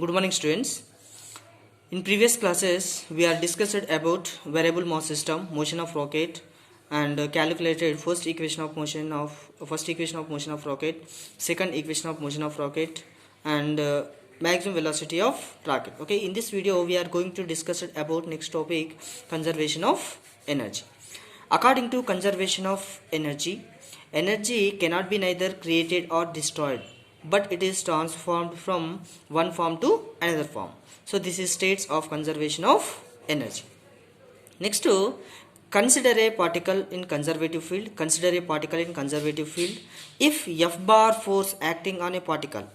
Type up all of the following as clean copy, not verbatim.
Good morning, students. In previous classes, we are discussed about variable mass system, motion of rocket, and calculated first equation of motion of rocket, second equation of motion of rocket, and maximum velocity of rocket. Okay, in this video, we are going to discuss about next topic, conservation of energy. According to conservation of energy, energy cannot be neither created or destroyed, but it is transformed from one form to another form. So this is states of conservation of energy. Next to consider a particle in conservative field. Consider a particle in conservative field. If F bar force acting on a particle,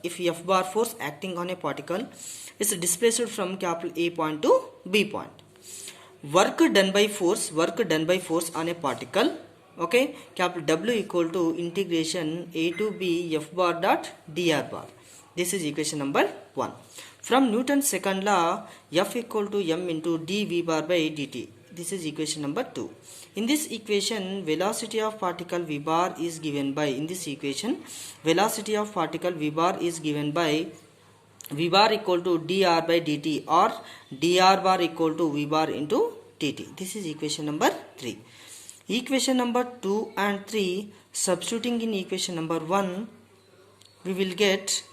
is displaced from capital A point to B point. Work done by force on a particle, okay, capital W equal to integration A to B F bar dot dr bar. This is equation number 1. From Newton's second law, F equal to m into dv bar by dt. This is equation number 2. In this equation, velocity of particle v bar is given by, v bar equal to dr by dt or dr bar equal to v bar into dt. This is equation number 3. Equation number 2 and 3, substituting in equation number 1, we will get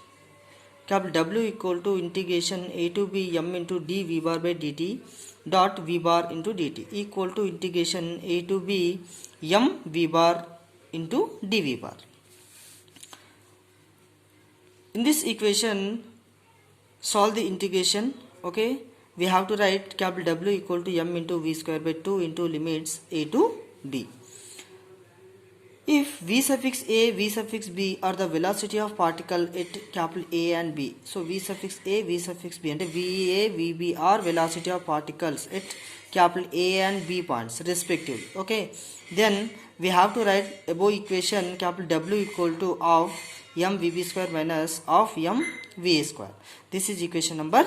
capital W equal to integration A to B m into dv bar by dt dot v bar into dt equal to integration A to B m v bar into dv bar. In this equation, solve the integration. Okay, we have to write capital W equal to m into v square by 2 into limits a to b. If v suffix a, v suffix b are the velocity of particle at capital A and B, so v suffix a, v suffix b and va, vb are velocity of particles at capital A and B points respectively. Okay, then we have to write above equation capital W equal to of m vb square minus of m va square. This is equation number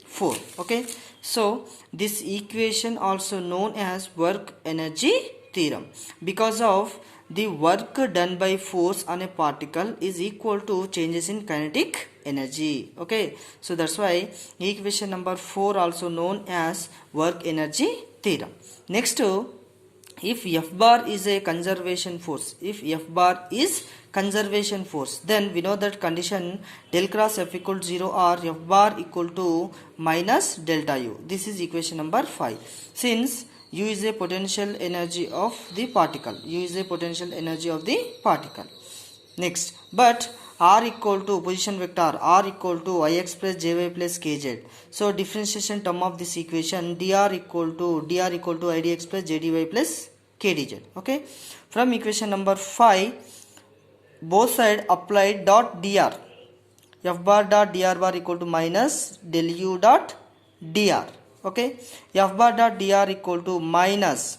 4. Okay, so this equation also known as work energy theorem, because of the work done by force on a particle is equal to changes in kinetic energy. Okay, so that's why equation number 4 also known as work energy theorem. Next, if F bar is a conservation force, then we know that condition del cross F equal to 0 or F bar equal to minus delta U. This is equation number 5. Since U is a potential energy of the particle, Next, but R equal to position vector, R equal to Ix plus Jy plus Kz. So differentiation term of this equation, dr equal to Idx plus Jdy plus Kdz. Okay, from equation number 5, both side applied dot dr, F bar dot dr bar equal to minus del U dot dr. Okay, F bar dot dr equal to minus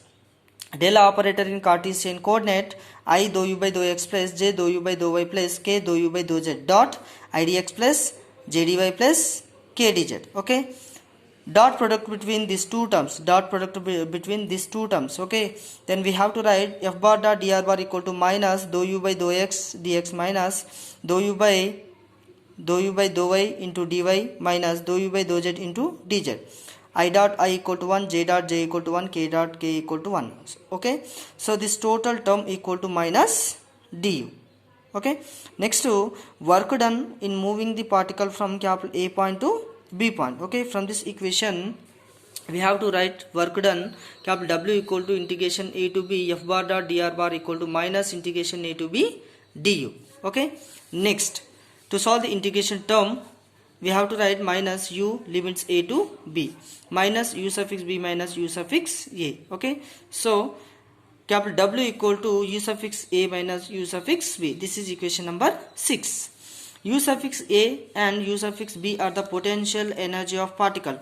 del operator in Cartesian coordinate I dou u by dou x plus j dou u by dou y plus k dou u by dou z dot idx plus jdy plus kdz. Okay, dot product between these two terms, okay, then we have to write F bar dot dr bar equal to minus dou u by dou x dx minus dou u by dou y into dy minus dou u by dou z into dz. I dot I equal to 1, j dot j equal to 1, k dot k equal to 1. Okay, so this total term equal to minus du. Okay, next to work done in moving the particle from capital A point to B point. Okay, from this equation we have to write work done capital W equal to integration A to B F bar dot dr bar equal to minus integration A to B du. Okay, next, to solve the integration term, we have to write minus u limits a to b minus u suffix b minus u suffix a. Okay, so capital W equal to u suffix a minus u suffix b. This is equation number 6. U suffix a and u suffix b are the potential energy of particle,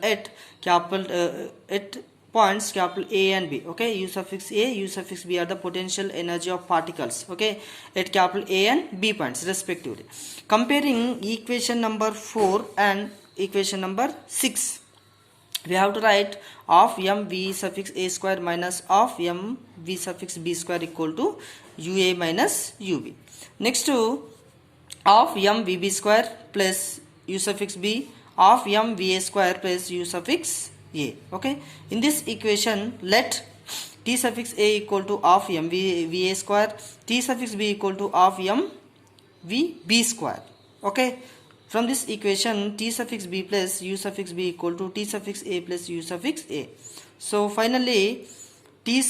at capital at points capital A and B. Okay, u suffix a, u suffix b are the potential energy of particles, okay, at capital A and B points respectively. Comparing equation number 4 and equation number 6, we have to write of m v suffix a square minus of m v suffix b square equal to ua minus ub. Next to of m vb square plus u suffix b of m va square plus u suffix a. Okay, in this equation let t suffix a equal to half m va square, t suffix b equal to half m v b square. Okay, from this equation t suffix b plus u suffix b equal to t suffix a plus u suffix a. So finally t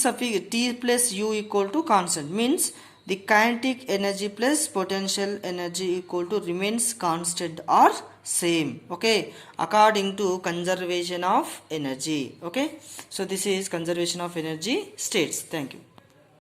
plus u equal to constant, means the kinetic energy plus potential energy equal to remains constant or same. Okay, according to conservation of energy. Okay, so this is conservation of energy states. Thank you.